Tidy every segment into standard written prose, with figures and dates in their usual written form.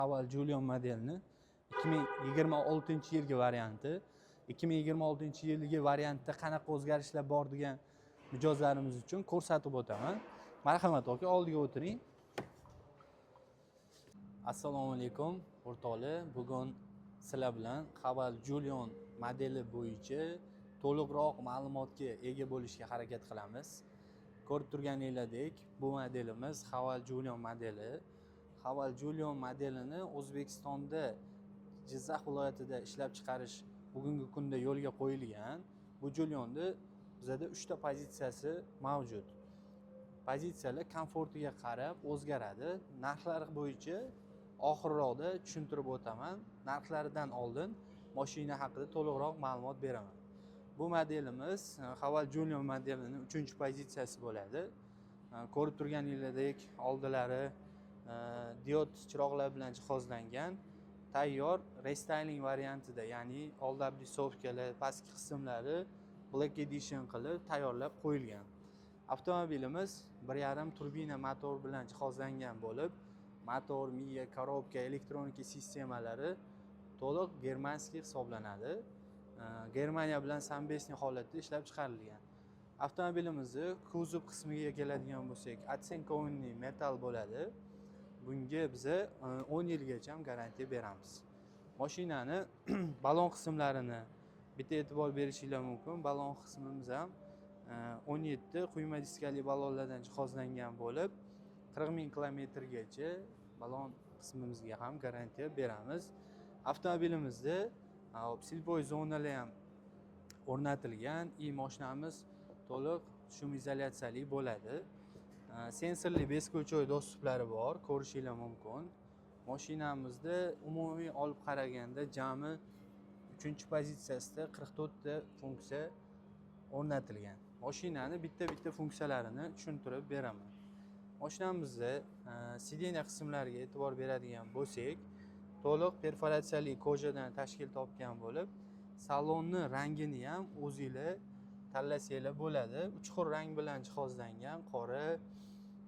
Avval Julion modelini 2026-yilgi varianti. 2026-yilgi variantda qanaqa o'zgarishlar bor degan mijozlarimiz uchun ko'rsatib o'taman. Marhamat aka, oldiga o'tiring. Assalomu alaykum o'rtoqlar. Bugun sizlar bilan Avval Julion modeli bo'yicha to'liqroq ma'lumotga ega bo'lishga harakat qilamiz. Ko'rib turganingizdek, bu modelimiz Avval Julion modeli. Avval Julion modelini O'zbekistonda Jizzax viloyatida ishlab chiqarish bugungi kunda yo'lga qo'yilgan. Bu Julionni bizada 3 ta pozitsiyasi mavjud. Pozitsiyalar komfortiga qarab o'zgaradi. Narxlar bo'yicha oxirroqda tushuntirib o'taman. Narxlaridan oldin mashina haqida to'liqroq ma'lumot beraman. Bu modelimiz Avval Julion modelining 3-pozitsiyasi bo'ladi. Ko'rib turganingizdek, oldilari diod chiroqlar bilan jihozlangan, tayyor restyling variantida, ya'ni old oblisovkalar, pastki qismlari Black Edition qilib tayyorlab qo'yilgan. Avtomobilimiz 1.5 turbina motor bilan jihozlangan bo'lib, motor, miya, korobka, elektronika sistemalari to'liq germanskiy hisoblanadi. Germaniya bilan sambeysniy holatda ishlab chiqarilgan. Avtomobilimizni kuzov qismiga keladigan bo'lsak, otsenkovniy metal bo'ladi. Bunga biza 10 yilgacha garantiya beramiz. Mashinani balon qismlarini bitta e'tibor berishingiz mumkin. Balon qismimiz ham 17 quyma diskali balonlardan jihozlangan bo'lib, 40 ming kilometrgacha balon qismimizga ham garantiya beramiz. Avtomobilimizda silboy zonalar ham o'rnatilgan. Mashinamiz to'liq shum izolyatsiyali bo'ladi. Sensorli beskilchoy dostuplari bor, ko'rishingiz mumkin. Mashinamizda umumiy olib qaraganda jami 3-pozitsiyasida 44 ta funksiya o'rnatilgan. Mashinani bitta funksiyalarini tushuntirib beraman. Mashinamizda sideniya qismlariga e'tibor beradigan bo'lsak, to'liq perforatsiyali kojadan tashkil topgan bo'lib, salonni rangini ham o'zingizlar tanlasanglar bo'ladi. 3 xil rang bilan jihozlangan, qora,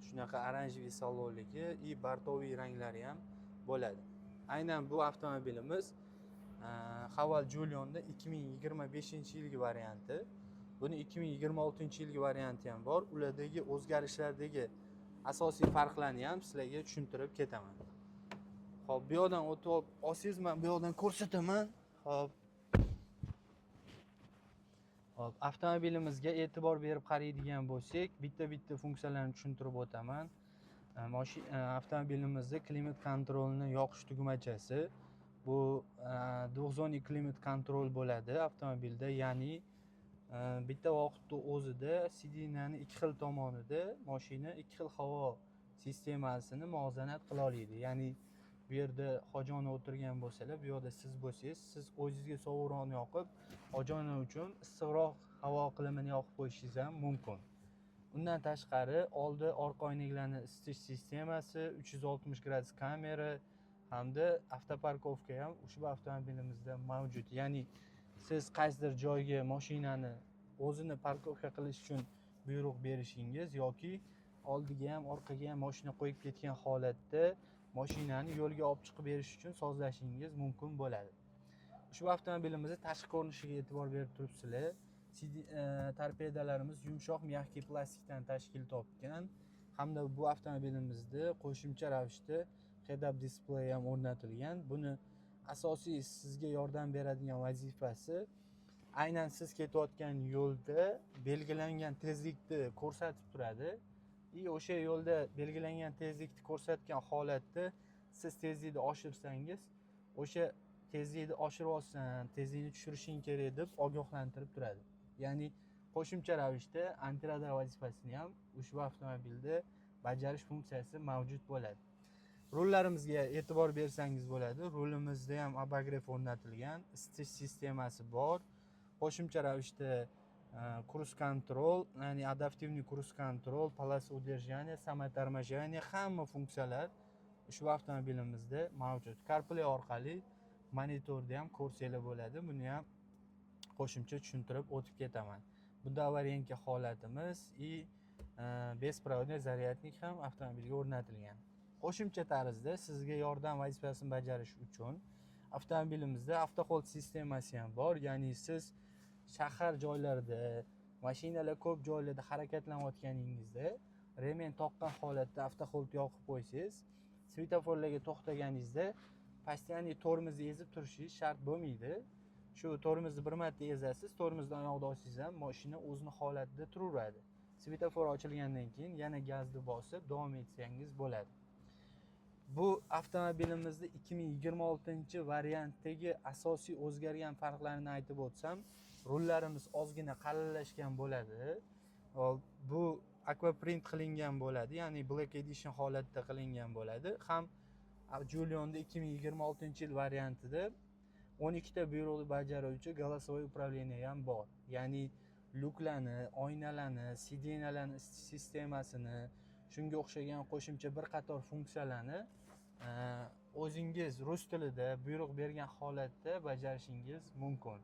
shunaqa oranjiy salonligi va bartoviy ranglari ham bo'ladi. Aynan bu avtomobilimiz Avval Julionda 2025-yilgi varianti. Buni 2026-yilgi varianti ham bor. Ulardagi o'zgarishlardagi asosiy farqlarni ham sizlarga tushuntirib ketaman. Xo'p, bu yoqdan o'tib olsangiz, men bu yoqdan ko'rsataman. Xo'p, avtomobilimizga e'tibor berib qaraydigan bo'lsak, bitta funksiyalarni tushuntirib o'taman. Avtomobilimizda klimat kontrolini yoqish tugmachasi. Bu do'zoniy klimat kontrol bo'ladi avtomobilda, ya'ni bitta vaqtda o'zida sidinani ikki xil tomonida mashina ikki xil havo sistemasini muvozanat qila oladi. Ya'ni bu yerda hojona o'tirgan bo'lsalar, bu yoqda siz bo'lsangiz, siz o'zingizga sovuqroqni yoqib, hojona uchun issiqroq havo oqimini yoqib qo'yishingiz ham mumkin. Undan tashqari, oldi orqa oynaklarni isitish sistemasi, 360 gradus kamera hamda avtoparkovka ham ushbu avtomobilimizda mavjud. Ya'ni siz qaysidir joyga mashinani o'zini parkovka qilish uchun buyruq berishingiz yoki oldiga ham orqaga ham mashina qo'yib ketgan holatda mashinani yo'lga olib chiqib berish uchun sozlashingiz mumkin bo'ladi. Ushbu avtomobilimizning tashqi ko'rinishiga e'tibor berib turibsizlar. Torpedalarimiz yumshoq mягкий plastikdan tashkil topgan hamda bu avtomobilimizda qo'shimcha ravishda head-up display ham o'rnatilgan. Buni asosiy sizga yordam beradigan vazifasi aynan siz ketayotgan yo'lda belgilangan tezlikni ko'rsatib turadi. O'sha yo'lda belgilangan tezlikni ko'rsatgan holatda siz tezlikni oshirsangiz, o'sha tezlikni oshiryapsan, tezlikni tushirishing kerak deb ogohlantirib turadi. Ya'ni qo'shimcha ravishda antiradar vazifasini ham ushbu avtomobilda bajarish funksiyasi mavjud bo'ladi. Rullarimizga e'tibor bersangiz bo'ladi. Rulimizda ham abagrev o'rnatilgan, isitish sistemasi bor. Qo'shimcha ravishda cruise control, ya'ni adaptivniy cruise control, полоса удержания, samotorможение hamma funksiyalar ushbu avtomobilimizda mavjud. CarPlay orqali monitorda ham ko'rsanglar bo'ladi. Buni ham qo'shimcha tushuntirib o'tib ketaman. Bunda variantga holatimiz и беспроводной zaryadnik ham avtomobilga o'rnatilgan. qo'shimcha tarzda sizga yordam vazifasini bajarish uchun avtomobilimizda avtohold sistemasi ham bor. Ya'ni siz shahar joylarida, mashinalar ko'p joylarda harakatlanayotganingizda remen toqqan holatda avtohold yoqib qo'ysangiz, svetoforlarga to'xtaganingizda постоянно tormozni ezib turishingiz shart bo'lmaydi. Shu tormozni bir marta ezasiz, tormozni oyoqda olsangiz ham mashina o'zini holatida turaveradi. Svetofor ochilgandan keyin yana gazni bosib davom etsangiz bo'ladi. Bu avtomobilimizning 2026-variantdagi asosiy o'zgargan farqlarini aytib o'tsam, rullarimiz ozgina qalinlashgan bo'ladi. Bu aquaprint qilingan bo'ladi, ya'ni Black Edition holatda qilingan bo'ladi. Ham Julionda 2026-yil variantida 12 ta buyruqni bajaruvchi голосовой управление ham bor. Ya'ni luklarni, oynalarni, sidinalarni sistemasini, shunga o'xshagan qo'shimcha bir qator funksiyalarni o'zingiz rus tilida buyruq bergan holatda bajarishingiz mumkin.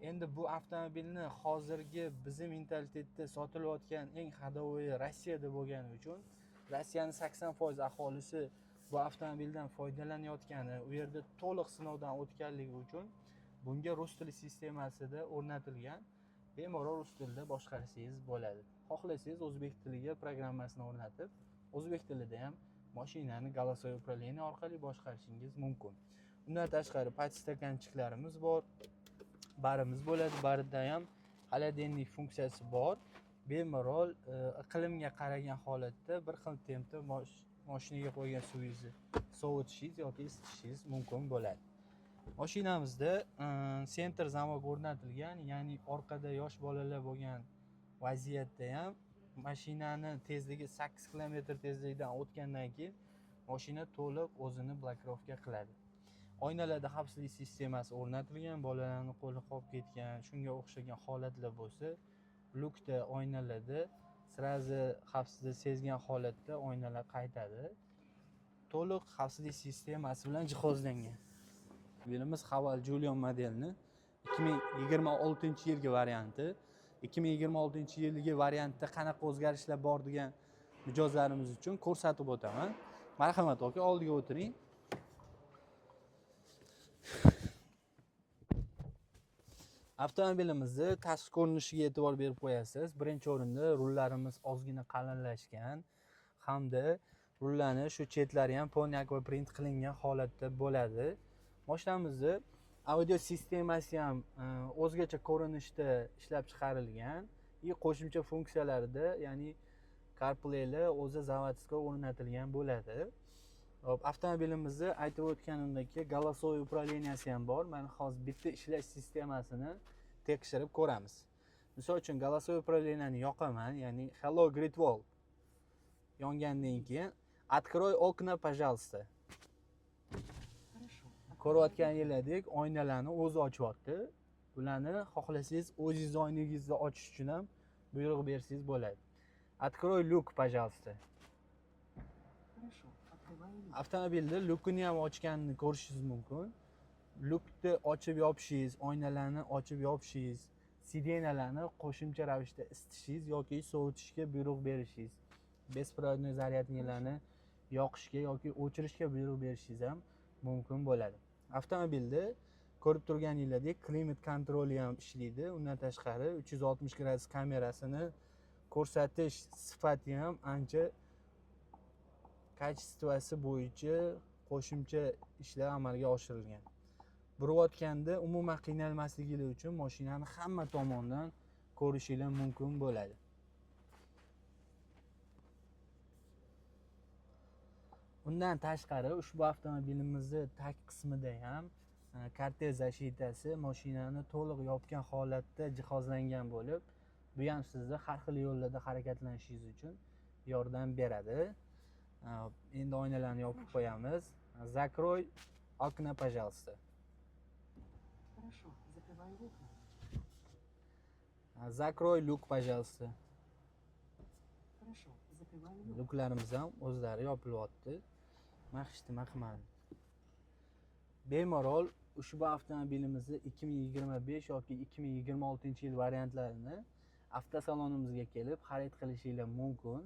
Endi bu avtomobilni hozirgi bizning mentalitetda sotilayotgan eng ходовой Rossiyada bo'lgani uchun Rossiyaning 80% aholisi bu avtomobildan foydalanayotgani, u yerda to'liq sinovdan o'tganligi uchun bunga rus tili sistemasida o'rnatilgan. Bemalol rus tilida boshqarsangiz bo'ladi. Xohlasangiz o'zbek tiliga programmasini o'rnatib, o'zbek tilida ham mashinani голосовой управление orqali boshqarishingiz mumkin. Undan tashqari podstakanchiklarimiz bor. Barimiz bo'ladi. Barida ham холодильник funksiyasi bor. Bemalol iqlimga qaragan holatda bir xil tempda mashinaga qo'ygan suvingizni sovitishingiz yoki isitishingiz mumkin bo'ladi. Mashinamizda center zamok o'rnatilgan, ya'ni orqada yosh bolalar bo'lgan vaziyatda ham mashinani tezligi 8 km tezlikdan o'tgandan keyin mashina to'liq o'zini blokirovka qiladi. Oynalarda xavfsizlik sistemasi o'rnatilgan, bolalarning qo'li qolib ketgan, shunga o'xshagan holatlar bo'lsa, lukda, oynalarda sirazi xavfsizlik sezgan holatda oynalar qaytadi. To'liq xavfsizlik sistemasi bilan jihozlangan. Avtomobilimiz Haval Julion modelini 2026-yilgi varianti. 2026-yilgi variantda qanaqa o'zgarishlar bor degan mijozlarimiz uchun ko'rsatib o'taman. Marhamat aka, oldiga o'tiring. Avtomobilimizni tashqi ko'rinishiga e'tibor berib qo'yasiz. Birinchi o'rinda rullarimiz ozgina qalinlashgan hamda rullarni shu chetlari ham polniy aquaprint qilingan holatda bo'ladi. Mashinamizda audio sistemasi ham o'zgacha ko'rinishda ishlab chiqarilgan. Qo'shimcha funksiyalarida, ya'ni CarPlay'lar o'zi zavodskiy o'rnatilgan bo'ladi. Avtomobilimizni aytib o'tganimdek голосовой управленияsi ham bor. Mana hozir bitta ishlash sistemasini tekshirib ko'ramiz. Misol uchun голосовой управленияni yoqaman, ya'ni Hello Great Wall yongandan keyin Открой окна, пожалуйста. Ko'rayotganingizdek oynalarni o'zi ochyapti. Bularni xohlasangiz o'zingiz oynangizni ochish uchun ham buyruq bersangiz bo'ladi. Открой люк, пожалуйста. Avtomobilda lukni ham ochganini ko'rishingiz mumkin. Lukni ochib yopishingiz, oynalarni ochib yopishingiz, sidenalarni qo'shimcha ravishda isitishingiz yoki sovutishga buyruq berishingiz, besprovодной zaryadnilarni yoqishga yoki o'chirishga buyruq berishingiz ham mumkin bo'ladi. Avtomobilda ko'rib turganingizdek klimat kontroli ham ishlaydi. Undan tashqari 360 gradus kamerasini ko'rsatish sifati ham ancha kачествоsi bo'yicha qo'shimcha ishlar amalga oshirilgan. Burayotganda umuman qiynalmasligingiz uchun mashinani hamma tomondan ko'rishingiz mumkin bo'ladi. Undan tashqari ushbu avtomobilimizning tag qismida ham kortej zashitasi mashinani to'liq yopgan holatda jihozlangan bo'lib, bu ham sizni har xil yo'llarda harakatlananishingiz uchun yordam beradi. Endi oynalarni yopib qo'yamiz. Закрой окна, пожалуйста. Хорошо, закрывай окна. Закрой люк, пожалуйста. Хорошо, закрывай люк. Luklarimiz ham o'zlari yopilyapti. Marhamat. Bemalol ushbu avtomobilimizni 2025 yoki 2026-yil variantlarini avtosalonimizga kelib xarid qilishingiz mumkin.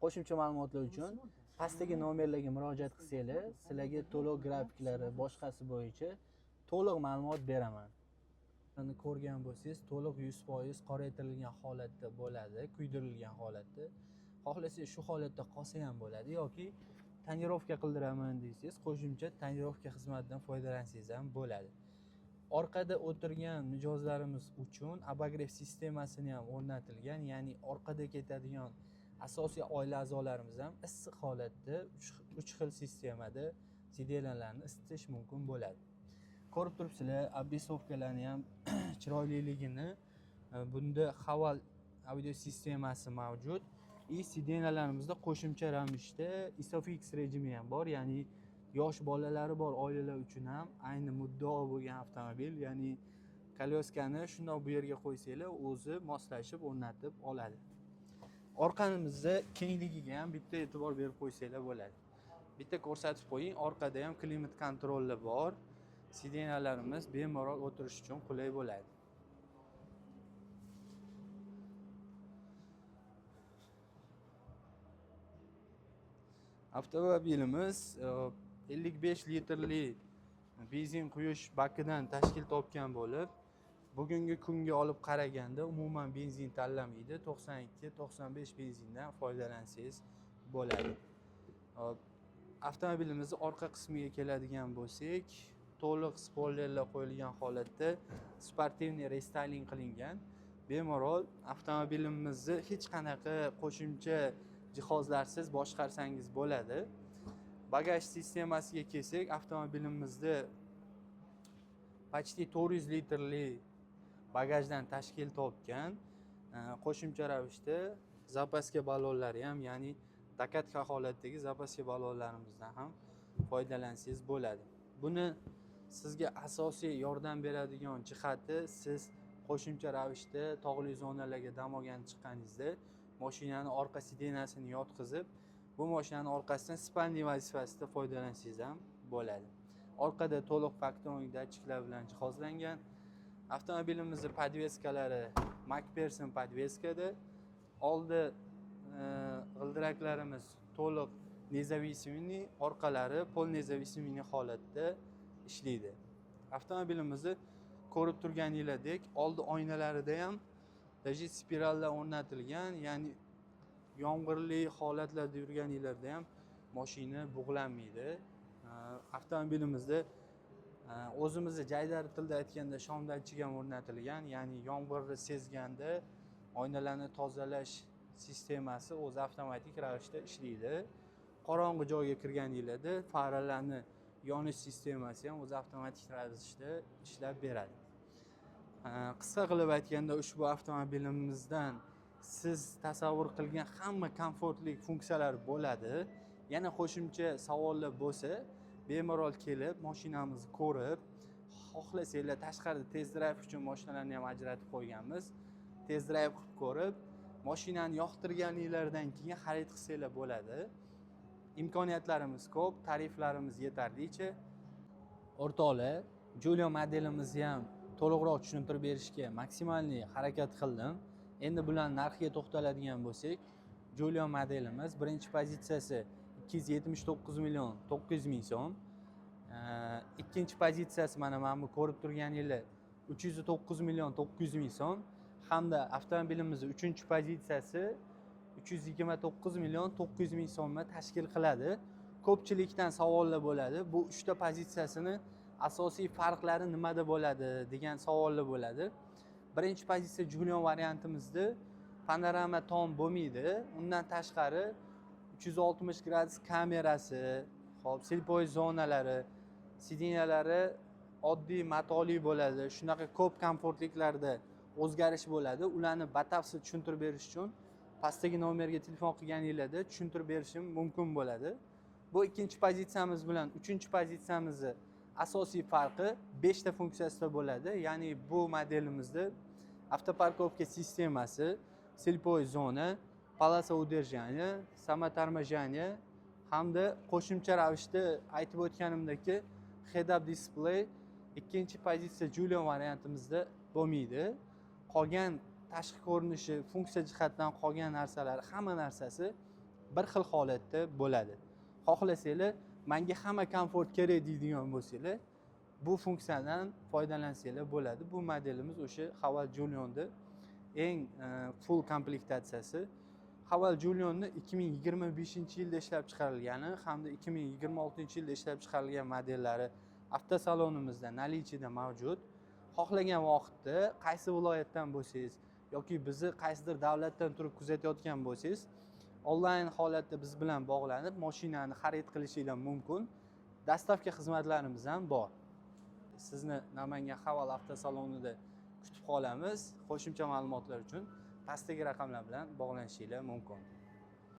Qo'shimcha ma'lumotlar uchun pastdagi nomerlarga murojaat qilsanglar, sizlarga to'lov grafiklari, boshqasi bo'yicha to'liq ma'lumot beraman. Buni ko'rgan bo'lsangiz, to'liq 100% qoraytirilgan holatda bo'ladi, kuydirilgan holatda. Xohlasangiz shu holatda qolsa ham bo'ladi yoki tonirovka qildiraman desangiz, qo'shimcha tonirovka xizmatidan foydalansangiz ham bo'ladi. Orqada o'tirgan mijozlarimiz uchun abagrev sistemasini ham o'rnatilgan, ya'ni orqada ketadigan asosiy oila a'zolarimiz ham issiq holatda 3 xil sistemada sidenalarni isitish mumkin bo'ladi. Ko'rib turibsizlar, obesovkalarni ham chiroyliligini. Bunda Haval audio sistemasi mavjud. Sidenalarimizda qo'shimcha ravishda ISOFIX rejimi ham bor, ya'ni yosh bolalari bor oilalar uchun ham ayni muddao bo'lgan avtomobil, ya'ni kolyoskani shundoq bu yerga qo'ysanglar, o'zi moslashib o'rnatib oladi. Orqamizda kengligiga ham bitta e'tibor berib qo'ysanglar bo'ladi. Bitta ko'rsatib qo'ying, orqada ham klimat kontrolli bor. Sidenalarimiz bemalol o'tirish uchun qulay bo'ladi. Avtomobilimiz 55 litrli benzin quyish bakidan tashkil topgan bo'lib, bugungi kunga olib qaraganda umuman benzin tanlamaydi. 92-95 benzindan foydalansangiz bo'ladi. Avtomobilimizning orqa qismiga keladigan bo'lsak, to'liq spoilerlar qo'yilgan holatda sportivniy restyling qilingan. Bemalol avtomobilimizni hech qanaqa qo'shimcha jihozlarsiz boshqarsangiz bo'ladi. Bagaj sistemasiga kelsak, avtomobilimizda почти 400 litrli bagajdan tashkil topgan. Qo'shimcha ravishda zapaska ballonlari ham, ya'ni takatka holatdagi zapaska ballonlarimizdan ham foydalansangiz bo'ladi. Buni sizga asosiy yordam beradigan jihati, siz qo'shimcha ravishda tog'li zonalarga dam olgani chiqqaningizda mashinani orqa sidenasini yotqizib, bu mashinani orqasidan spalniy vazifasida foydalansangiz ham bo'ladi. Orqada to'liq faktoring datchiklar bilan jihozlangan. Avtomobilimizning podveskalari MacPherson podveskada. Oldi g'ildiraklarimiz to'liq nezavisimli, orqalari pol nezavisimli holatda ishlaydi. Avtomobilimizni ko'rib turganinglardek, oldi oynalarida ham даже spirallar o'rnatilgan, ya'ni yomg'irli holatlarda yurganinglarda ham mashina bug'lanmaydi. Avtomobilimizda o'zimizni jaydari tilda aytganda shomdatchik ham o'rnatilgan, ya'ni yomg'irni sezganda oynalarni tozalash sistemasi o'zi avtomatik ravishda ishlaydi. Qorong'i joyga kirganinglarda faralarni yonish sistemasi ham o'zi avtomatik ravishda ishlab beradi. Qisqa qilib aytganda, ushbu avtomobilimizdan siz tasavvur qilgan hamma komfortli funksiyalar bo'ladi. Yana qo'shimcha savollar bo'lsa, bemalol kelib, mashinamizni ko'rib, xohlasanglar tashqarida test drive uchun mashinalarni ham ajratib qo'yganmiz. Test drive qilib ko'rib, mashinani yoqtirganinglardan keyin xarid qilsanglar bo'ladi. Imkoniyatlarimiz ko'p, tariflarimiz yetarlicha. O'rtoqlar, Giulio modelimizni ham to'liqroq tushuntirib berishga maksimalniy harakat qildim. Endi bular narxiga to'xtaladigan bo'lsak, Giulio modelimiz birinchi pozitsiyasi 279 million 900 ming so'm. Ikkinchi pozitsiyasi mana bu ko'rib turganinglar 309 million 900 ming so'm. Hamda avtomobilimizning uchinchi pozitsiyasi 329 million 900 ming so'mni tashkil qiladi. Ko'pchilikdan savollar bo'ladi. Bu 3 ta pozitsiyasini asosiy farqlari nimada bo'ladi degan savollar bo'ladi. Birinchi pozitsiya Giulio variantimizda panorama tom bo'lmaydi. Undan tashqari 360 gradus kamerasi, hop, silpoy zonalari, sidenalari oddiy matoli bo'ladi. Shunaqa ko'p komfortliklarda o'zgarish bo'ladi. Ularni batafsil tushuntirib berish uchun pastdagi nomerga telefon qilganinglarda tushuntirib berishim mumkin bo'ladi. Bu ikkinchi pozitsiyamiz bilan uchinchi pozitsiyamizning asosiy farqi 5 ta funksiyasida bo'ladi. Ya'ni bu modelimizda avtoparkovka sistemasi, silpoy zona, polasa udержания, samotarmojение hamda qo'shimcha ravishda aytib o'tganimdek head-up display ikkinchi pozitsiya Giulio variantimizda bo'lmaydi. Qolgan tashqi ko'rinishi, funksiya jihatdan qolgan narsalar, hamma narsasi bir xil holatda bo'ladi. Xohlasanglar, menga hamma komfort kerak deydigan bo'lsanglar, bu funksiyadan foydalansanglar bo'ladi. Bu modelimiz o'sha Haval Julionni eng full komplektatsiyasi. Haval Julionni 2025-yilda ishlab chiqarilgani hamda 2026-yilda ishlab chiqarilgan modellari avtosalonimizda наличиеda mavjud. Xohlagan vaqtda qaysi viloyatdan bo'lsangiz yoki bizni qaysidir davlatdan turib kuzatayotgan bo'lsangiz, onlayn holatda biz bilan bog'lanib mashinani xarid qilishingiz mumkin. Dastavka xizmatlarimiz ham bor. Sizni Namangan Haval avtosalonida kutib qolamiz. Qo'shimcha ma'lumotlar uchun pastdagi raqamlar bilan bog'lanishingiz mumkin.